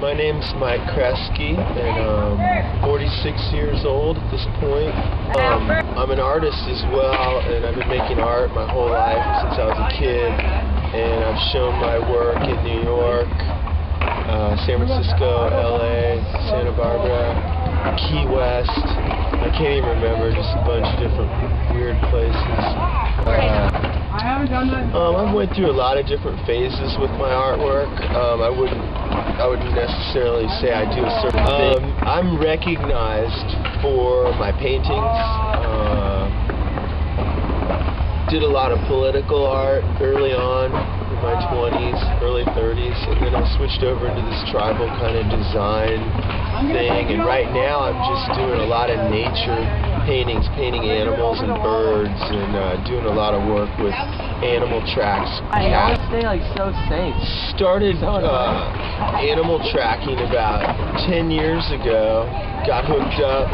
My name's Kresky, and I'm 46 years old at this point. I'm an artist as well, and I've been making art my whole life since I was a kid. And I've shown my work in New York, San Francisco, LA, Santa Barbara, Key West. I can't even remember, just a bunch of different weird places. I've went through a lot of different phases with my artwork. I wouldn't necessarily say I do a certain thing. I'm recognized for my paintings. Did a lot of political art early on in my 20s, early 30s, and then I switched over into this tribal kind of design thing, and right now I'm just doing a lot of nature paintings, painting animals and birds, and doing a lot of work with animal tracks. I want to stay like so safe. Started animal tracking about 10 years ago. Got hooked up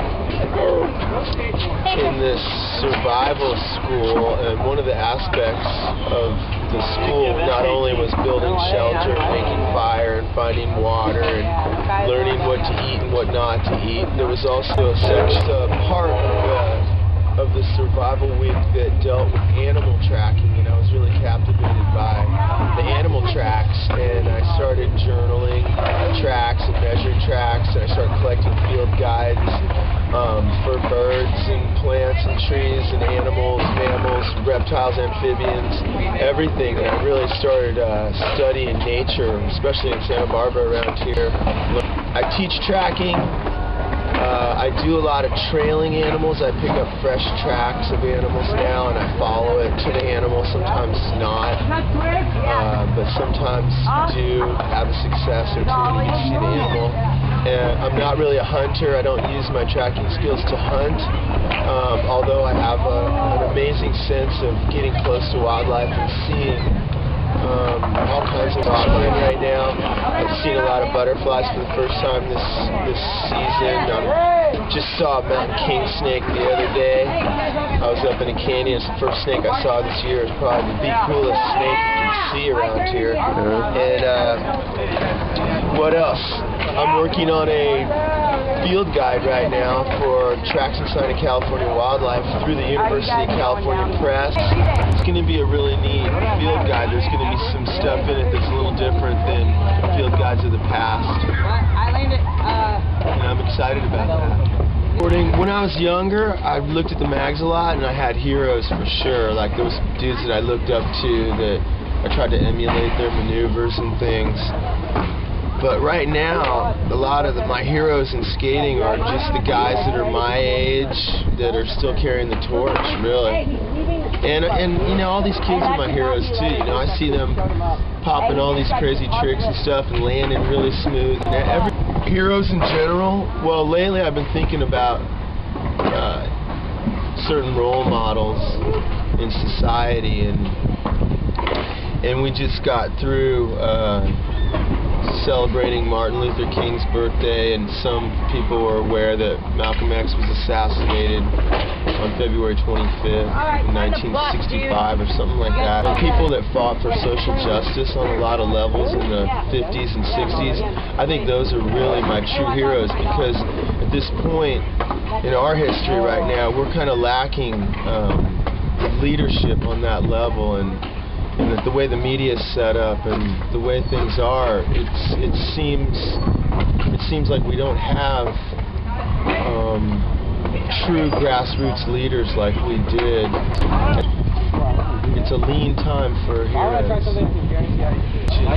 in this survival school, and one of the aspects of the school not only was building shelter, making fire, and finding water, and learning what to eat and what not to eat. There was also a part of the survival week that dealt with animal tracking, and I was really captivated by the animal tracks, and I started journaling tracks and measuring tracks, and I started collecting field guides for birds and plants and trees and animals, mammals, reptiles, amphibians, everything. And I really started studying nature, especially in Santa Barbara around here. I teach tracking. I do a lot of trailing animals. I pick up fresh tracks of animals now and I follow it to the animal, sometimes not, but sometimes do have a success or two when you see the animal. And I'm not really a hunter. I don't use my tracking skills to hunt, although I have an amazing sense of getting close to wildlife and seeing all kinds of wildlife right now. I've seen a lot of butterflies for the first time this season. Just saw a mountain king snake the other day. I was up in a canyon. It's the first snake I saw this year. It's probably the coolest snake you can see around here. And what else? I'm working on a field guide right now for Tracks and Sign of California Wildlife through the University of California Press. It's going to be a really neat field guide. There's going to be some stuff in it that's a little different than field guides of the past. And I'm excited about that. When I was younger, I looked at the mags a lot, and I had heroes for sure. Like those dudes that I looked up to that I tried to emulate their maneuvers and things. But right now, a lot of my heroes in skating are just the guys that are my age that are still carrying the torch, really. And you know, all these kids are my heroes too. You know, I see them popping all these crazy tricks and stuff and landing really smooth. And heroes in general, well, lately I've been thinking about certain role models in society, and we just got through celebrating Martin Luther King's birthday, and some people were aware that Malcolm X was assassinated on February 25th in 1965 or something like that. And people that fought for social justice on a lot of levels in the 50s and 60s, I think those are really my true heroes, because at this point in our history right now, we're kind of lacking leadership on that level, and that the way the media is set up and the way things are, it seems like we don't have true grassroots leaders like we did. It's a lean time for heroes.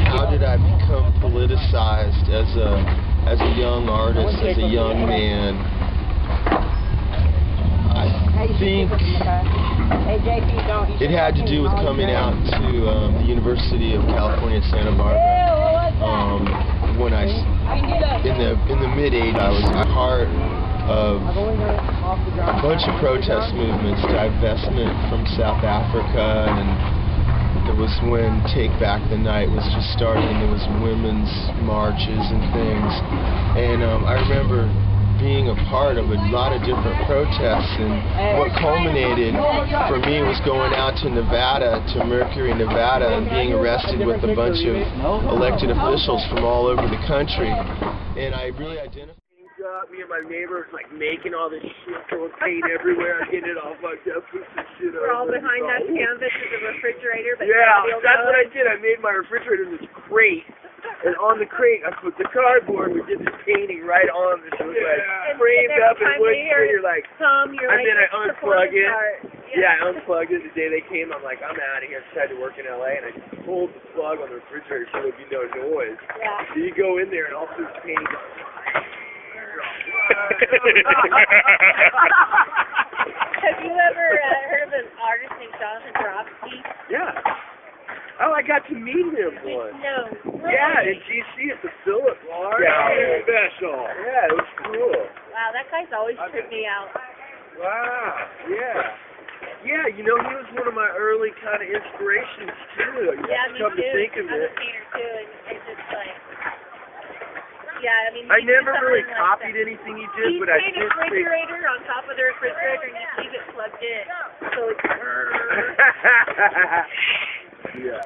How did I become politicized as a young artist, as a young man? I think it had to do with coming out to the University of California at Santa Barbara. When in the mid-'80s, I was part of a bunch of protest movements, divestment from South Africa, and it was when Take Back the Night was just starting. There was women's marches and things, and I remember being a part of a lot of different protests, and what culminated for me was going out to Nevada, to Mercury, Nevada, and being arrested with a bunch of elected officials from all over the country. And I really identified. Me and my neighbor was like making all this shit, throwing paint everywhere, getting it all fucked up, put some shit We're all behind that canvas of the refrigerator, but yeah, that's what I did. I made my refrigerator this crate, and on the crate I put the cardboard. We did this painting right on this. It was like framed up in wood. You're like, and then I unplugged it. Yeah, I unplugged it the day they came. I'm like, I'm out of here. I tried to work in LA, and I just pulled the plug on the refrigerator so there'd be no noise. Yeah. So you go in there and all this painting. Have you ever heard of an artist named Jonathan Kresky? Yeah. Oh, I got to meet him once. No. Yeah, in GC at the Philip Bar. Yeah, special. Yeah, it was cool. Wow, that guy's always tripped me out. Wow. Yeah. Yeah, you know, he was one of my early kind of inspirations too. Yeah, me Come too. to think of I'm it. a painter too, and it's just like. Yeah, I mean, I never really like copied anything he did, but I did. He's made a refrigerator on top of the refrigerator, and you leave it plugged in, so it's. Yeah.